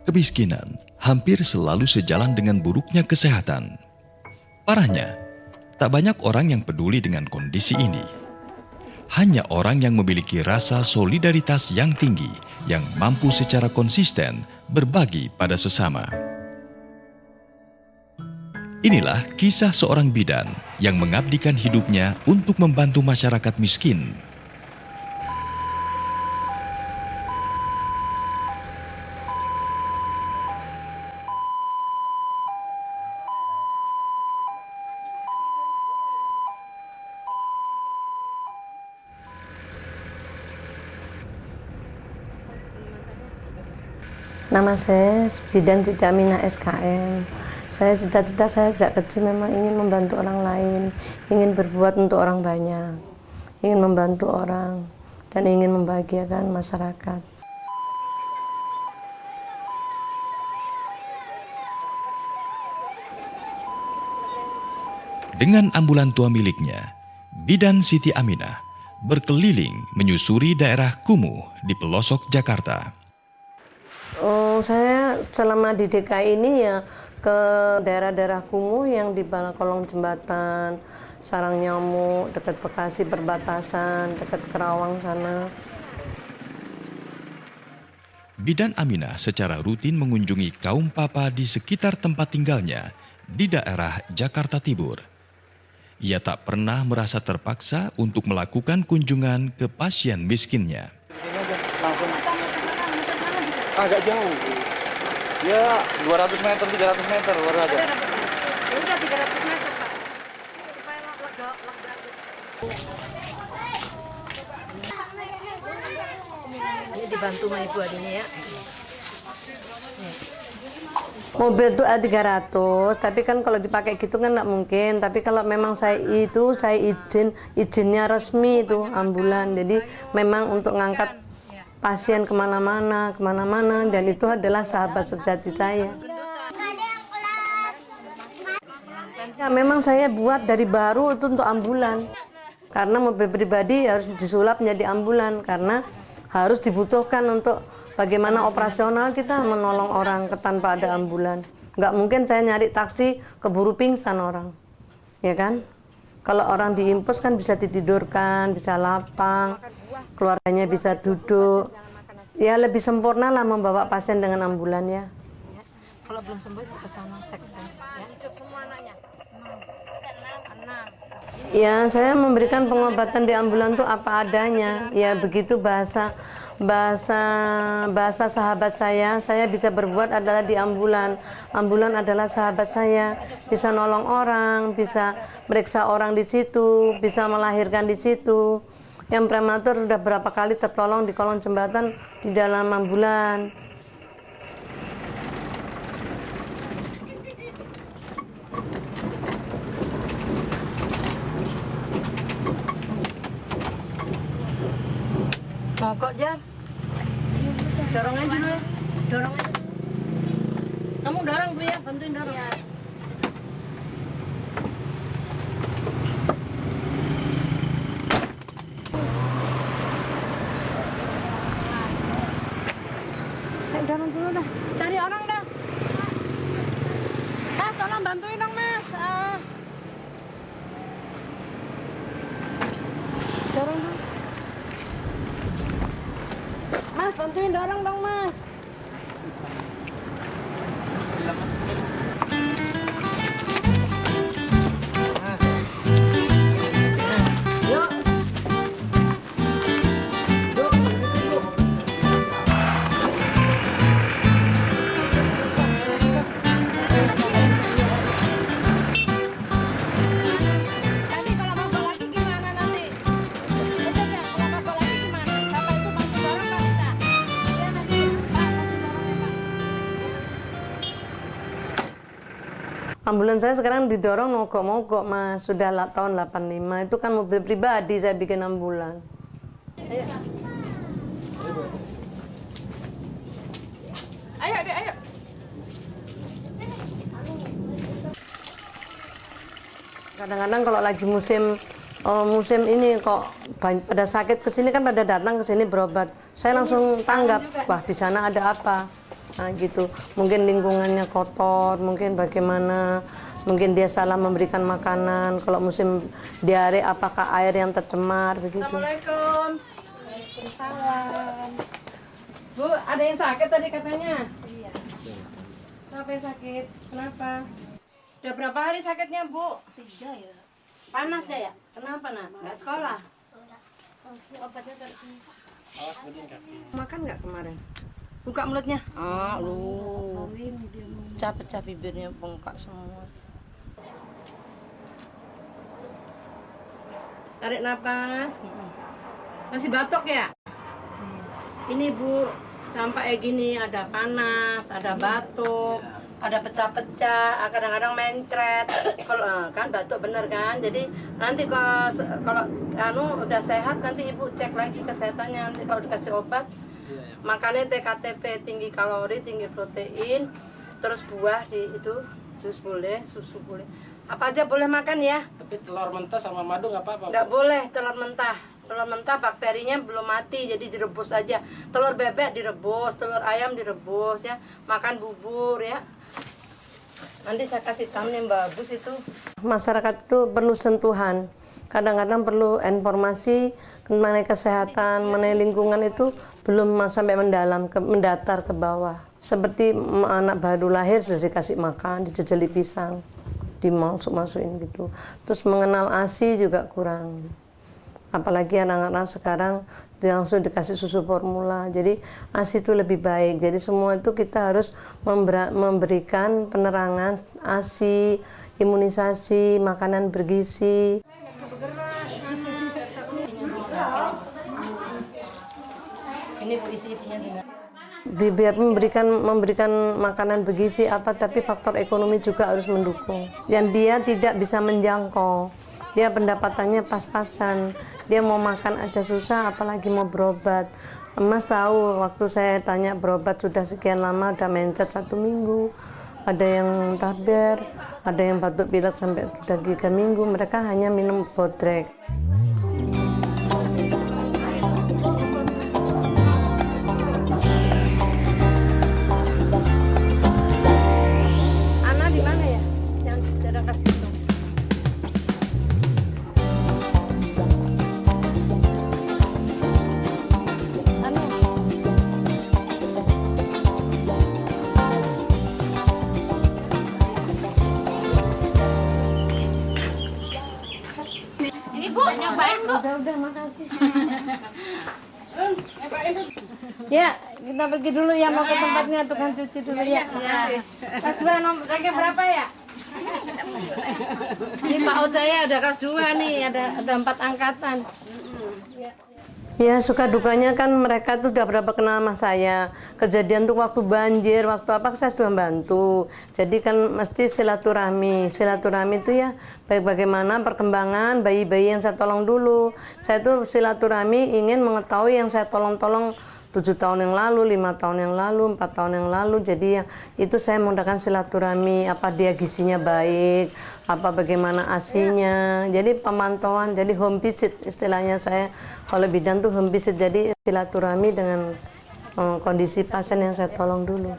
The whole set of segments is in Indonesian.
Kemiskinan hampir selalu sejalan dengan buruknya kesehatan. Parahnya, tak banyak orang yang peduli dengan kondisi ini. Hanya orang yang memiliki rasa solidaritas yang tinggi yang mampu secara konsisten berbagi pada sesama. Inilah kisah seorang bidan yang mengabdikan hidupnya untuk membantu masyarakat miskin. Nama saya Bidan Siti Aminah SKM. Saya cita-cita saya sejak kecil memang ingin membantu orang lain, ingin berbuat untuk orang banyak, ingin membantu orang, dan ingin membahagiakan masyarakat. Dengan ambulan tua miliknya, Bidan Siti Aminah berkeliling menyusuri daerah kumuh di pelosok Jakarta. Saya selama di DKI ini ya ke daerah-daerah kumuh yang di bawah kolong jembatan, sarang nyamuk, dekat Bekasi perbatasan, dekat Kerawang sana. Bidan Aminah secara rutin mengunjungi kaum papa di sekitar tempat tinggalnya di daerah Jakarta Timur. Ia tak pernah merasa terpaksa untuk melakukan kunjungan ke pasien miskinnya. Agak jauh. Ya 200 meter, 300 meter baru ada. Ya udah 300 meter, Pak. Supaya lega. Ini dibantu sama Ibu adanya ya. Mobil itu A300, tapi kan kalau dipakai gitu kan nggak mungkin. Tapi kalau memang saya izinnya resmi itu ambulan. Jadi memang untuk ngangkat pasien kemana-mana, dan itu adalah sahabat sejati saya. Ya, memang saya buat dari baru itu untuk ambulan, karena mobil pribadi harus disulap menjadi ambulan, karena harus dibutuhkan untuk bagaimana operasional kita menolong orang tanpa ada ambulan. Nggak mungkin saya nyari taksi keburu pingsan orang, ya kan? Kalau orang diimpus kan bisa ditidurkan, bisa lapang, keluarganya bisa duduk. Ya lebih sempurna lah membawa pasien dengan ambulan ya. Kalau belum sembuh ke sana cek ya. Ya saya memberikan pengobatan di ambulan itu apa adanya. Ya begitu bahasa sahabat saya bisa berbuat adalah di ambulan. Ambulan adalah sahabat saya, bisa nolong orang, bisa meriksa orang di situ, bisa melahirkan di situ. Yang prematur sudah berapa kali tertolong di kolong jembatan di dalam ambulan. Mogok Jar. Dorong aja dulu ya. Dorong aja. Kamu dorong Bu ya, bantuin dorong. Ya. Dorong dulu dah. Cari orang dah. Tolong bantuin dong Mas. Dorong dulu. Mas, bantuin dorong dong, Mas. Ambulan saya sekarang didorong mogok-mogok Mas, sudah tahun 85, itu kan mobil pribadi saya bikin ambulan. Ayo, Dek, ayo. Kadang-kadang kalau lagi musim ini kok pada sakit ke sini kan pada datang ke sini berobat. Saya langsung tanggap, wah di sana ada apa. Nah, gitu. Mungkin lingkungannya kotor, mungkin bagaimana, mungkin dia salah memberikan makanan. Kalau musim diare, apakah air yang tercemar begitu. Assalamualaikum. Waalaikumsalam. Bu, ada yang sakit tadi katanya? Iya. Siapa yang sakit? Kenapa? Udah berapa hari sakitnya, Bu? 3 ya. Panas dah ya? Kenapa, Nak? Nggak sekolah? Obatnya dari sini. Makan nggak kemarin? Buka mulutnya. Ah, lu. Pecah-pecah bibirnya, bengkak semua. Tarik napas. Masih batuk ya? Ini Bu, sampai kayak gini ada panas, ada batuk, ada pecah-pecah, kadang-kadang mencret. Kalau kan batuk bener kan? Jadi nanti kalau udah sehat nanti Ibu cek lagi kesehatannya. Nanti kalau dikasih obat, makannya TKTP, tinggi kalori, tinggi protein, terus buah di itu, jus boleh, susu boleh. Apa aja boleh makan ya? Tapi telur mentah sama madu nggak apa-apa? Nggak boleh telur mentah. Telur mentah bakterinya belum mati, jadi direbus aja. Telur bebek direbus, telur ayam direbus ya. Makan bubur ya. Nanti saya kasih tahu yang bagus itu. Masyarakat itu perlu sentuhan. Kadang-kadang perlu informasi mengenai kesehatan, mengenai lingkungan itu belum sampai mendalam, mendatar ke bawah. Seperti anak baru lahir sudah dikasih makan, dijejeli pisang, dimasuk-masukin gitu. Terus mengenal ASI juga kurang. Apalagi anak-anak sekarang langsung dikasih susu formula, jadi ASI itu lebih baik. Jadi semua itu kita harus memberikan penerangan ASI, imunisasi, makanan bergizi. Ini isi-isinya tinggal. Biar memberikan makanan bergizi apa, tapi faktor ekonomi juga harus mendukung. Yang dia tidak bisa menjangkau, dia pendapatannya pas-pasan, dia mau makan aja susah, apalagi mau berobat. Mas tahu waktu saya tanya berobat sudah sekian lama, udah mencet 1 minggu, ada yang taber, ada yang batuk pilek sampai 3 minggu, mereka hanya minum bodrek. Udah, makasih. Ya, kita pergi dulu ya, mau ke tempatnya tukang cuci dulu ya. Kelas 2 nomor berapa ya? Ini Pak Ud saya udah kelas 2 nih, ada 4 angkatan. Ya, suka dukanya kan mereka tuh udah berapa kenal sama saya. Kejadian tuh waktu banjir, waktu apa saya sudah bantu. Jadi kan mesti silaturahmi. Silaturahmi itu ya baik bagaimana perkembangan bayi-bayi yang saya tolong dulu. Saya tuh silaturahmi ingin mengetahui yang saya tolong-tolong 7 tahun yang lalu, 5 tahun yang lalu, 4 tahun yang lalu. Jadi ya, itu saya mengadakan silaturahmi, apa dia gizinya baik, apa bagaimana ASINya. Jadi pemantauan, jadi home visit istilahnya saya. Kalau bidan tuh home visit, jadi silaturahmi dengan kondisi pasien yang saya tolong dulu.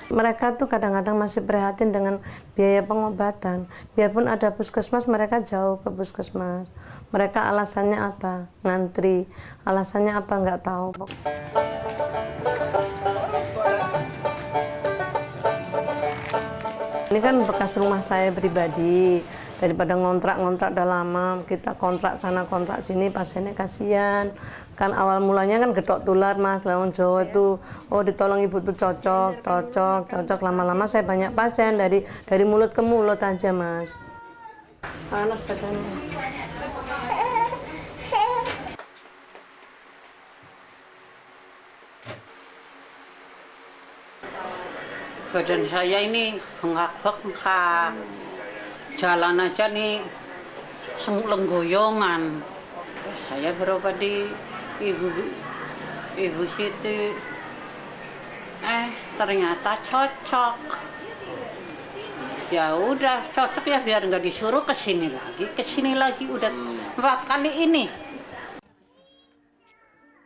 Mereka tuh kadang-kadang masih prihatin dengan biaya pengobatan. Biarpun ada puskesmas, mereka jauh ke puskesmas. Mereka alasannya apa? Ngantri. Alasannya apa? Nggak tahu. Ini kan bekas rumah saya pribadi. Daripada ngontrak-ngontrak udah lama, kita kontrak sana kontrak sini, pasiennya kasihan. Kan awal mulanya kan gedok tular Mas, lawan Jawa itu, oh ditolong ibu tuh cocok. Lama-lama saya banyak pasien dari mulut ke mulut aja Mas. Panas badannya. Badan saya ini bengkak-bengkak. Jalan aja nih lenggoyongan. Saya berobat di Ibu Siti. Ternyata cocok. Ya udah cocok ya, biar nggak disuruh kesini lagi udah 4 kali ini.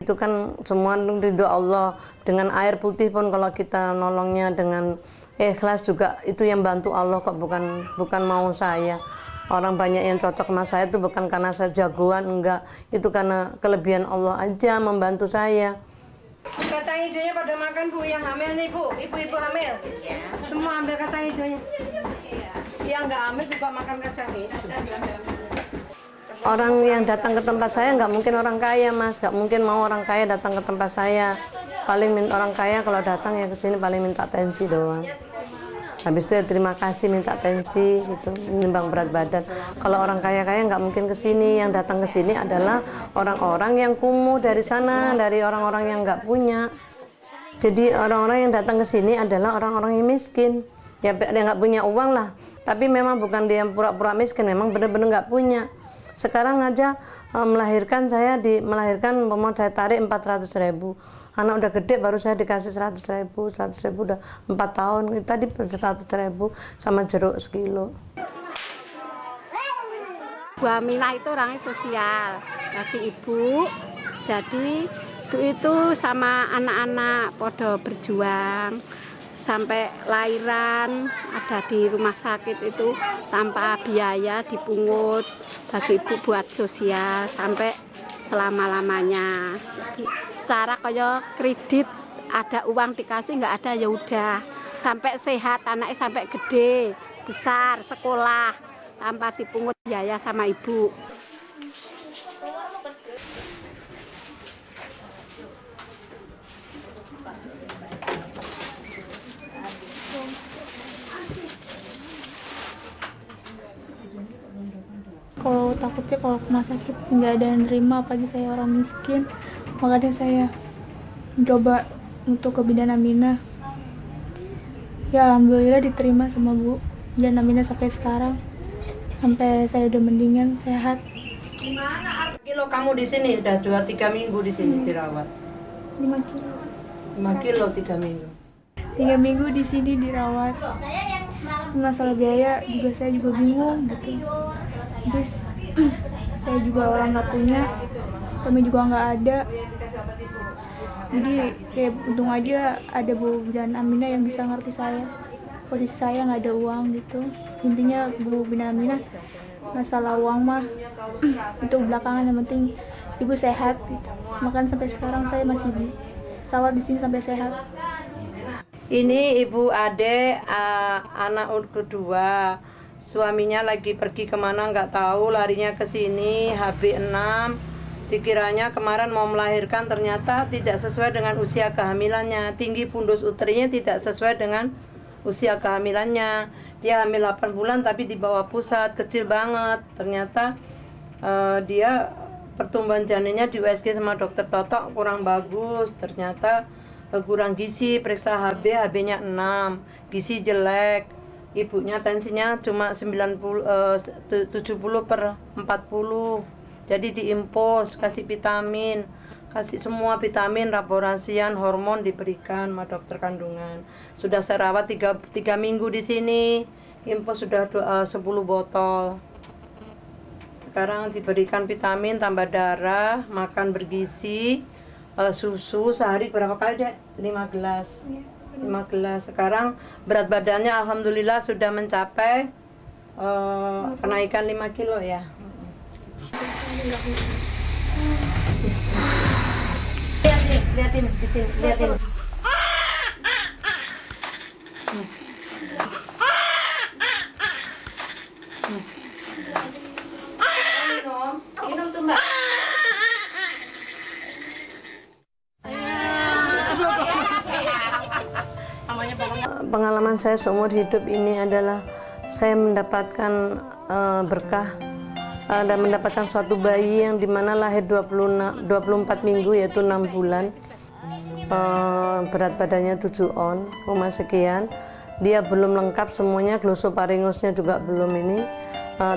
itu kan semua ridho Allah. Dengan air putih pun kalau kita nolongnya dengan ikhlas juga itu yang bantu Allah kok, bukan mau saya. Orang banyak yang cocok sama saya itu bukan karena saya jagoan, enggak. Itu karena kelebihan Allah aja membantu saya. Kacang hijaunya pada makan Bu, yang hamil nih Bu, ibu-ibu hamil. Semua ambil kacang hijaunya. Yang nggak hamil juga makan kacang hijau. Orang yang datang ke tempat saya nggak mungkin orang kaya, Mas. Nggak mungkin mau orang kaya datang ke tempat saya. Paling orang kaya kalau datang ya ke sini paling minta tensi doang. Habis itu ya terima kasih, minta tensi gitu, menimbang berat badan. Kalau orang kaya-kaya nggak mungkin ke sini. Yang datang ke sini adalah orang-orang yang kumuh dari sana, dari orang-orang yang nggak punya. Jadi orang-orang yang datang ke sini adalah orang-orang yang miskin. Ya dia nggak punya uang lah. Tapi memang bukan dia yang pura-pura miskin, memang benar-benar nggak punya. Sekarang aja melahirkan mau saya tarik 400.000. Anak udah gede baru saya dikasih 100.000 udah 4 tahun. Tadi 100.000 sama jeruk sekilo. Bu Aminah itu orangnya sosial bagi ibu. Jadi ibu itu sama anak-anak podo berjuang sampai lahiran, ada di rumah sakit itu tanpa biaya dipungut, bagi ibu buat sosial sampai selama-lamanya. Secara kaya kredit ada uang dikasih, nggak ada ya udah, sampai sehat anaknya, sampai gede besar sekolah tanpa dipungut biaya sama ibu. Kalau takutnya kalau ke rumah sakit nggak ada yang nerima, apalagi saya orang miskin, makanya saya mencoba untuk ke Bidan Aminah. Ya alhamdulillah diterima sama Bu Bidan Aminah sampai sekarang, sampai saya udah mendingan sehat. Kilo kamu di sini udah 2-3 minggu di sini dirawat. 5 kilo. 5 kilo 3 minggu. 3 minggu di sini dirawat. Masalah biaya juga saya juga bingung gitu. Terus saya juga orang nggak punya, suami juga nggak ada. Jadi ya untung aja ada Bu Bidan Aminah yang bisa ngerti saya. Posisi saya nggak ada uang gitu. Intinya Bu Bidan Aminah, masalah uang mah itu belakangan, yang penting ibu sehat gitu. Makanya sampai sekarang saya masih dirawat di sini sampai sehat. Ini Ibu Ade, anak kedua. Suaminya lagi pergi kemana nggak tahu, larinya ke sini, HB6. Dikiranya kemarin mau melahirkan, ternyata tidak sesuai dengan usia kehamilannya. Tinggi fundus uterinya tidak sesuai dengan usia kehamilannya. Dia hamil 8 bulan tapi di bawah pusat, kecil banget. Ternyata dia pertumbuhan janinnya di USG sama dokter Totok kurang bagus. Ternyata kurang gizi, periksa HB-nya 6, gizi jelek. Ibunya tensinya cuma 70/40. Jadi diimpos, kasih vitamin, kasih semua vitamin, laborasian, hormon diberikan sama dokter kandungan. Sudah saya rawat 3 minggu di sini. Impos sudah 10 botol. Sekarang diberikan vitamin, tambah darah, makan bergizi, susu sehari berapa kali, Dek? 5 gelas. 5 gelas. Sekarang berat badannya alhamdulillah sudah mencapai kenaikan 5 kilo ya. Lihatin di sini, lihatin. Minum tuh Mbak. Pengalaman saya seumur hidup ini adalah saya mendapatkan berkah dan mendapatkan suatu bayi yang dimana lahir 24 minggu, yaitu 6 bulan. Berat badannya 7 on, sekian. Dia belum lengkap semuanya, glosoparingusnya juga belum ini.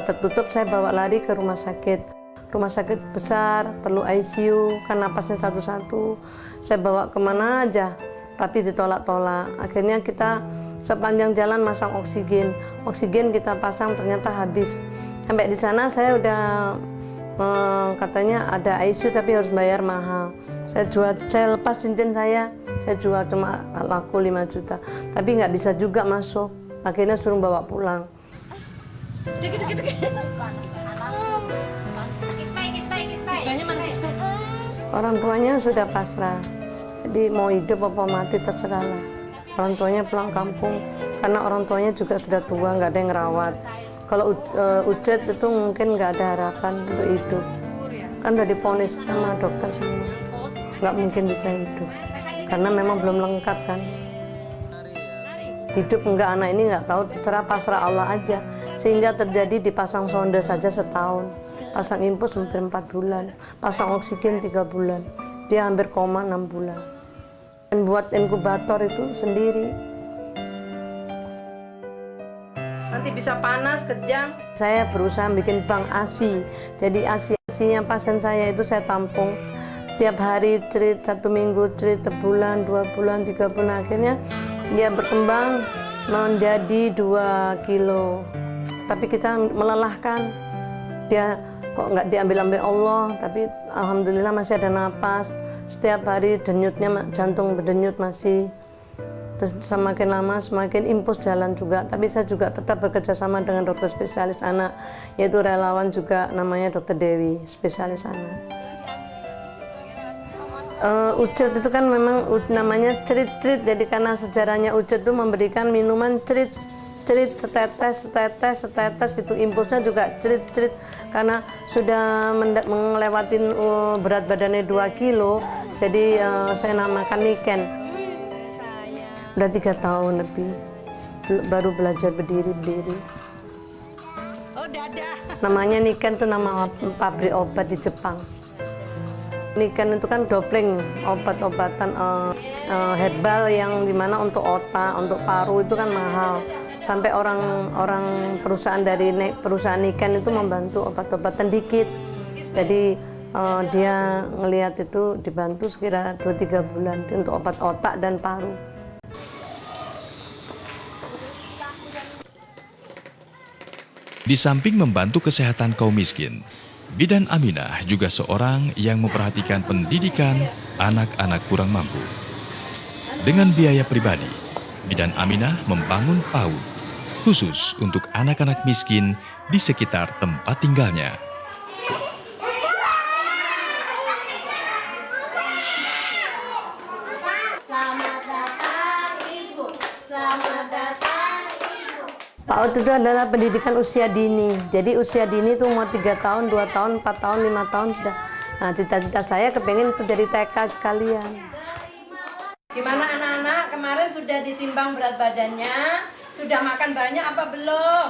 Tertutup, saya bawa lari ke rumah sakit. Rumah sakit besar, perlu ICU, kan napasnya satu-satu. Saya bawa kemana aja, tapi ditolak-tolak. Akhirnya kita sepanjang jalan masang oksigen. Oksigen kita pasang ternyata habis. Sampai di sana saya udah katanya ada ICU tapi harus bayar mahal. Saya lepas cincin saya jual cuma laku 5 juta. Tapi nggak bisa juga masuk. Akhirnya suruh bawa pulang. Orang tuanya sudah pasrah. Jadi mau hidup apa mati terserahlah. Orang tuanya pulang kampung karena orang tuanya juga sudah tua, nggak ada yang ngerawat. Kalau Ujet itu mungkin nggak ada harapan untuk hidup. Kan udah diponis sama dokter semua. Nggak mungkin bisa hidup. Karena memang belum lengkap kan. Hidup enggak, anak ini nggak tahu, terserah pasrah Allah aja. Sehingga terjadi dipasang sonde saja setahun. Pasang infus hampir 4 bulan. Pasang oksigen 3 bulan. Dia hampir koma 6 bulan. Dan buat inkubator itu sendiri. Nanti bisa panas, kejang. Saya berusaha bikin bank ASI. Jadi ASI-nya pasien saya itu saya tampung. Tiap hari cerit, 1 minggu cerit, sebulan, 2 bulan, 3 bulan. Akhirnya dia berkembang menjadi 2 kilo. Tapi kita melelahkan. Dia kok nggak diambil-ambil Allah, tapi alhamdulillah masih ada napas. Setiap hari denyutnya, jantung berdenyut masih. Terus semakin lama semakin impuls jalan juga. Tapi saya juga tetap bekerja sama dengan dokter spesialis anak, yaitu relawan juga namanya Dokter Dewi, spesialis anak. Ujet itu kan memang namanya cerit-cerit, jadi karena sejarahnya Ujet itu memberikan minuman cerit setetes gitu, impulsnya juga cerit karena sudah melewati berat badannya 2 kilo, jadi saya namakan Niken. Udah 3 tahun lebih baru belajar berdiri. Namanya Niken itu nama pabrik obat di Jepang. Niken itu kan dopling, obat-obatan herbal yang dimana untuk otak, untuk paru itu kan mahal. Sampai orang perusahaan dari perusahaan Niken itu membantu obat-obatan dikit. Jadi dia ngelihat itu dibantu sekira 2-3 bulan untuk obat otak dan paru. Di samping membantu kesehatan kaum miskin, Bidan Aminah juga seorang yang memperhatikan pendidikan anak-anak kurang mampu. Dengan biaya pribadi, Bidan Aminah membangun PAUD khusus untuk anak-anak miskin di sekitar tempat tinggalnya. PAUD itu adalah pendidikan usia dini. Jadi usia dini itu mau 3 tahun, 2 tahun, 4 tahun, 5 tahun sudah. Nah, cita-cita saya kepengen itu jadi TK sekalian. Gimana anak-anak, kemarin sudah ditimbang berat badannya? Sudah makan banyak apa belum?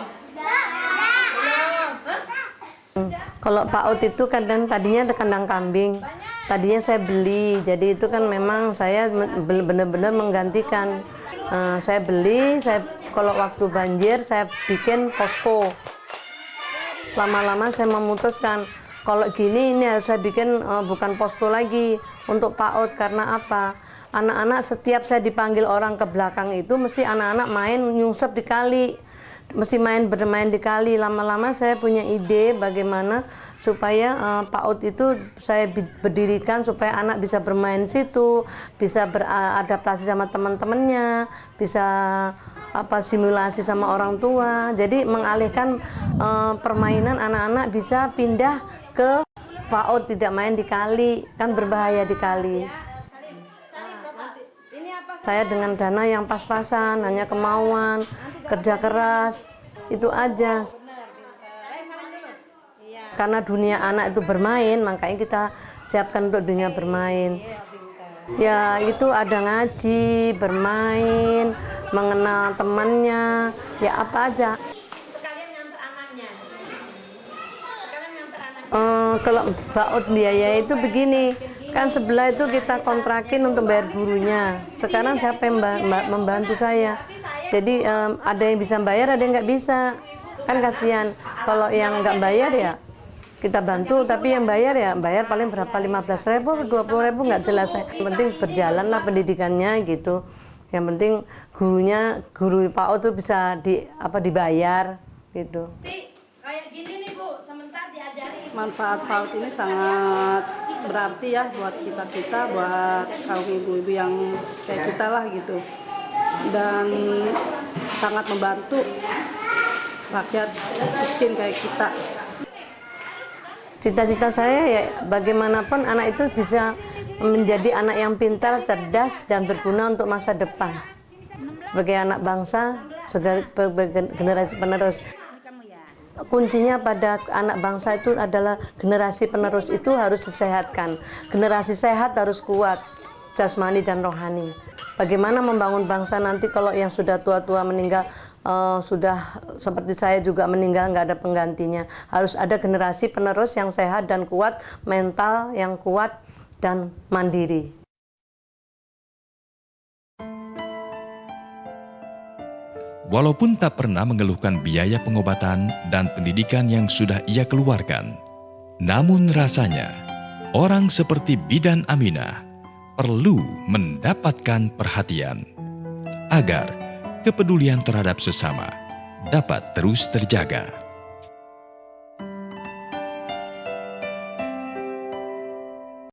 Belum. Hah? Kalau PAUD itu kadang tadinya ada kandang kambing. Tadinya saya beli, jadi itu kan memang saya benar-benar menggantikan. Saya beli, kalau waktu banjir saya bikin posko. Lama-lama saya memutuskan kalau gini ini harus saya bikin bukan posko lagi untuk PAUD. Karena apa? Anak-anak setiap saya dipanggil orang ke belakang itu mesti anak-anak main nyungsep di kali. Mesti bermain di kali. Lama-lama saya punya ide bagaimana supaya PAUD itu saya berdirikan supaya anak bisa bermain situ, bisa beradaptasi sama teman-temannya, bisa simulasi sama orang tua. Jadi mengalihkan permainan anak-anak bisa pindah ke PAUD, tidak main di kali, kan berbahaya di kali. Saya dengan dana yang pas-pasan, hanya kemauan, kerja keras, itu aja. Karena dunia anak itu bermain, makanya kita siapkan untuk dunia bermain. Ya itu ada ngaji, bermain, mengenal temannya, ya apa aja. Kalau PAUD biaya itu begini, kan sebelah itu kita kontrakin untuk bayar gurunya. Sekarang siapa yang membantu saya? Jadi ada yang bisa bayar, ada yang nggak bisa. Kan kasihan kalau yang nggak bayar ya kita bantu, tapi yang bayar ya bayar paling berapa, 15.000, 20.000 nggak jelas. Yang penting berjalanlah pendidikannya gitu. Yang penting guru PAUD itu bisa dibayar gitu. Kayak gini nih Bu, sebentar diajari manfaat PAUD ini sangat berarti ya buat kita buat kaum ibu-ibu yang kayak kita lah gitu, dan sangat membantu rakyat miskin kayak kita. Cita-cita saya ya bagaimanapun anak itu bisa menjadi anak yang pintar, cerdas, dan berguna untuk masa depan. Sebagai anak bangsa, sebagai generasi penerus. Kuncinya pada anak bangsa itu adalah generasi penerus itu harus disehatkan. Generasi sehat harus kuat, jasmani dan rohani. Bagaimana membangun bangsa nanti kalau yang sudah tua-tua meninggal, sudah seperti saya juga meninggal, nggak ada penggantinya. Harus ada generasi penerus yang sehat dan kuat, mental yang kuat dan mandiri. Walaupun tak pernah mengeluhkan biaya pengobatan dan pendidikan yang sudah ia keluarkan, namun rasanya orang seperti Bidan Aminah perlu mendapatkan perhatian agar kepedulian terhadap sesama dapat terus terjaga.